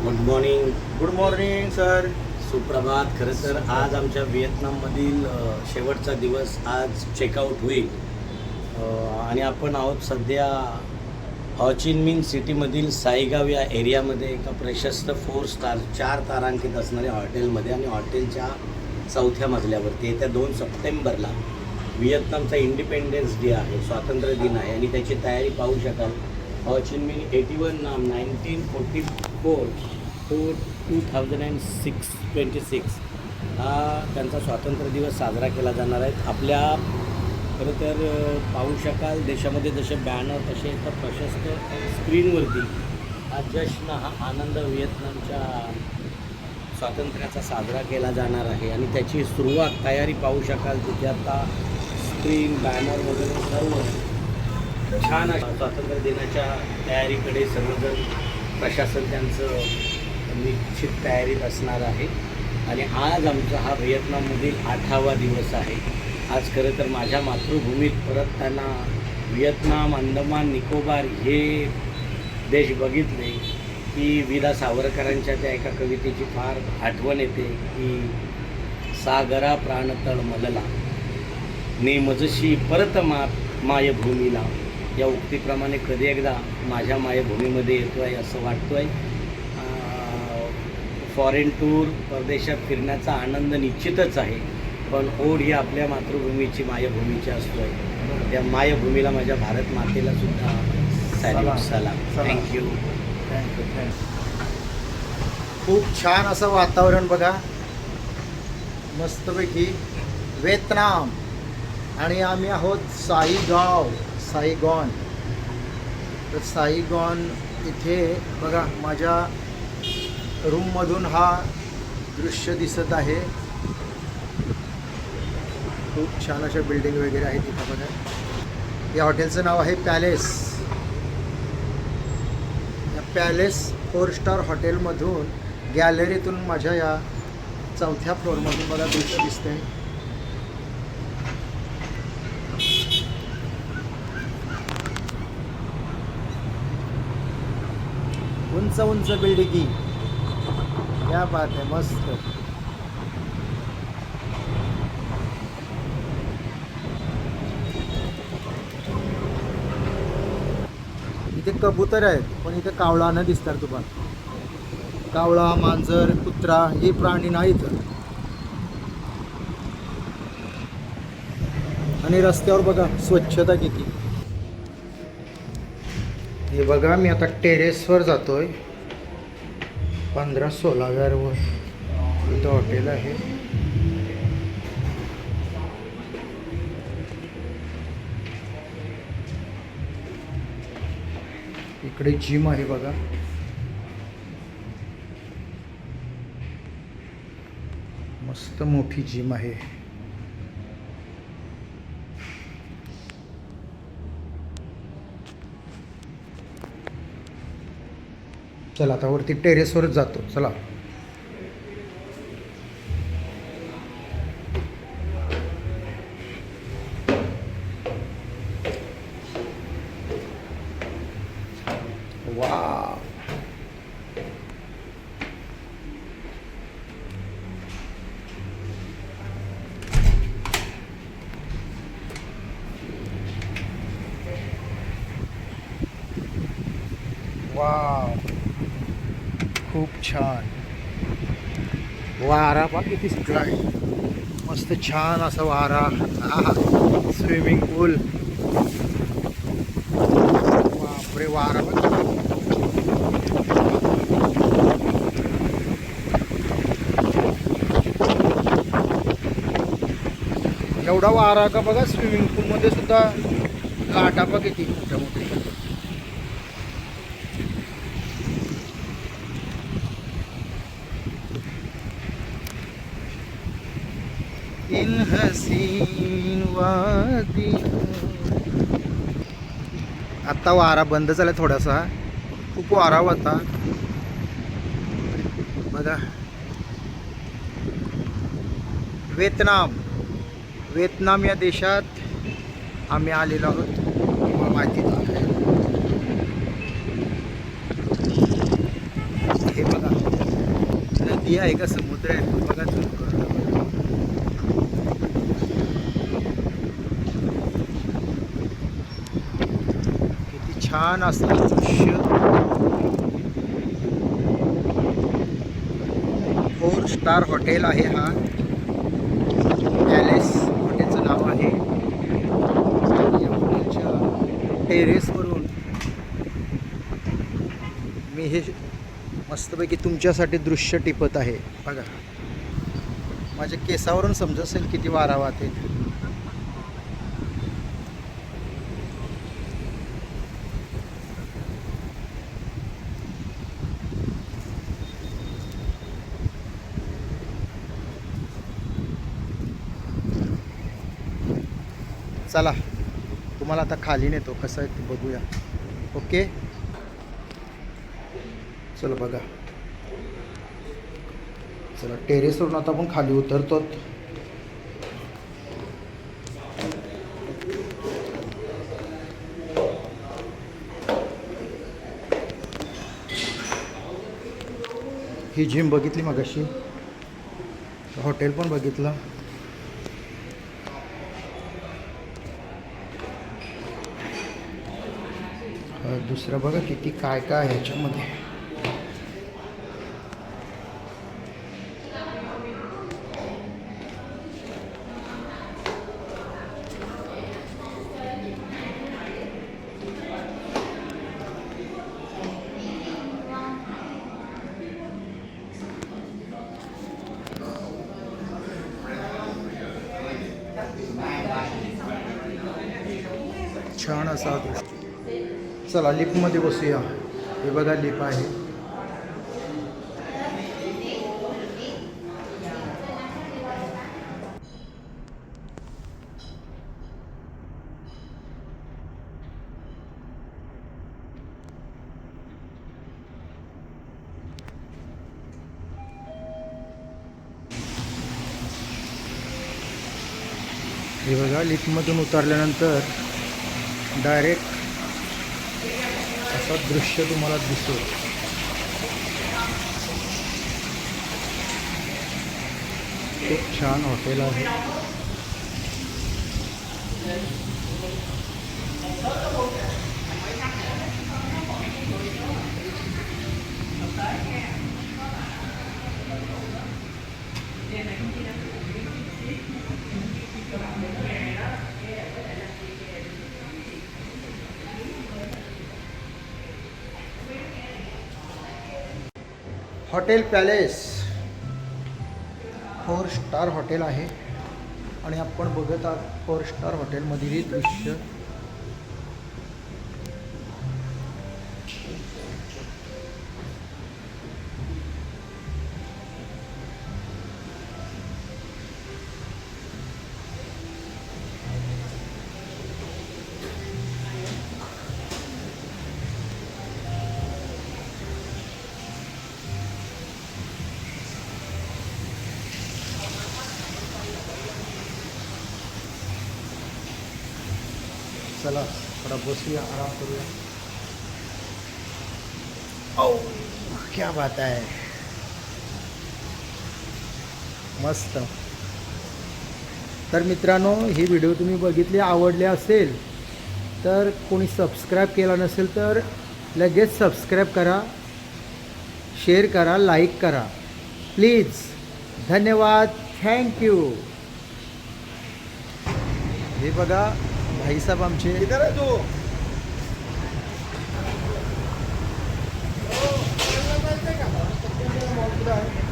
Good morning. Good morning sir. सुप्रभात. खरं तर आज आमच्या व्हिएतनाममधील शेवटचा दिवस आज चेकआउट होईल आणि आपण आहोत सध्या हॉचिनमिन सिटीमधील साईगाव या एरियामध्ये एका प्रशस्त 4 स्टार 4 तारांकित असणाऱ्या हॉटेलमध्ये आणि हॉटेलच्या 4थ्या मजल्यावरती येत्या 2 सप्टेंबरला व्हिएतनामचा इंडिपेंडन्स डे आहे, स्वातंत्र्य दिन आहे आणि त्याची तयारी पाहू शकाल. हॉचिनमिन 81 नाम 1944 to 2026 हा त्यांचा स्वातंत्र्य दिवस साजरा केला जाणार आहे. आपल्या खरं तर पाहू शकाल देशामध्ये जसे बॅनर तसे तर प्रशस्त स्क्रीनवरती हा जश्न हा आनंद व्हिएतनामच्या स्वातंत्र्याचा साजरा केला जाणार आहे आणि त्याची सुरुवात तयारी पाहू शकाल. तिथे आता स्क्रीन बॅनर वगैरे सर्व छान आहे. स्वातंत्र्य दिनाच्या तयारीकडे सर्वजण प्रशासन त्यांचं निश्चित तयारीत असणार आहे आणि आज आमचा हा व्हिएतनाममधील 8वा दिवस आहे. आज खरं तर माझ्या मातृभूमीत परतताना व्हिएतनाम, अंदमान, निकोबार हे देश बघितले की विदा सावरकरांच्या त्या एका कवितेची फार आठवण येते की सागरा प्राणतळ मलला नेमजशी परत मायभूमीला. या उक्तीप्रमाणे कधी एकदा माझ्या मायभूमीमध्ये येतो आहे असं वाटतो आहे. फॉरेन टूर परदेशात फिरण्याचा आनंद निश्चितच आहे, पण ओढ ही आपल्या मातृभूमीची मायभूमीची असतो आहे. त्या मायभूमीला माझ्या भारत मातेला सुद्धा सलाम. थँक्यू. खूप छान असं वातावरण बघा, मस्तपैकी व्हिएतनाम. आणि आम्ही आहोत साईगॉन. तर साईगॉन इथे बघा माझ्या रूममधून हा दृश्य दिसत आहे. खूप छान अशा बिल्डिंग वगैरे आहेत इथं बघा. या हॉटेलचं नाव आहे पॅलेस. या पॅलेस 4 स्टार हॉटेलमधून गॅलरीतून माझ्या या 4थ्या फ्लोअरमधून मला दृश्य दिसते. उंच उंच बिल्डिंगी, क्या बात आहे, मस्त. इथे कबूतर आहेत, पण इथे कावळा न दिसतात तुम्हाला. कावळा, मांजर, कुत्रा हे प्राणी नाहीत. आणि रस्त्यावर बघा स्वच्छता किती. हे बघा मी आता टेरेसवर जातोय. 15-16व्या वर इथं हॉटेल आहे. इकडे जिम आहे बघा. मस्त मोठी जिम आहे. चला आता वरती टेरेसवरच जातो. चला. वाव, वाव, खूप छान. वारा पहा किती सुटलाय. मस्त छान असा वारा. स्विमिंग पूल. बापरे, वारा बघ. एवढा वारा का बघा. स्विमिंग पूलमध्ये सुद्धा लाटा बघ किती मोठ्या मोठ्या. इन हसीन वादी. आता वारा बंद झाला थोडासा. खूप वारा होता बघा. व्हिएतनाम या देशात आम्ही आलेलो आहोत. माहिती हे बघा. नदी आहे का समुद्र आहे तो बघा झूम करून. किती छान असं दृश्य. 4 स्टार हॉटेल आहे हा. पॅलेस हॉटेलचं नाव आहे. या हॉटेलच्या टेरेसवरून मी हे मस्तपैकी तुमच्यासाठी दृश्य टिपत आहे. बघा माझ्या केसावरून समजत असेल किती वारा वाहते. चला तुम्हाला आता खाली नेतो कसं आहे ते बघूया. ओके चला बघा. चला टेरेसवरून आता आपण खाली उतरतो. ही जिम बघितली मगाशी, हॉटेल पण बघितलं. दुसरं बघा किती काय काय आहे ह्याच्यामध्ये. छान असा दृश्य. चला लिफ्टमध्ये बसूया. हे बघा लिफ्ट आहे. हे बघा लिफ्टमधून उतरल्यानंतर डायरेक्ट असं दृश्य तुम्हाला दिसेल. खूप छान हॉटेल आहे. हॉटेल पॅलेस 4 स्टार हॉटेल आहे आणि आपण बघत आहोत 4 स्टार हॉटेलमधील हे दृश्य. चला थोड़ा बसूया, आराम करूया. ओ क्या बात आहे, मस्त. तर मित्रांनो ही व्हिडिओ तुम्ही बघितली, आवडली असेल तर कोणी सबस्क्राईब केला नसेल तर लगेच सबस्क्राईब करा, शेअर करा, लाईक करा प्लीज. धन्यवाद, थँक्यू. हे बघा भाई साहब आमचे. किधर है तू? का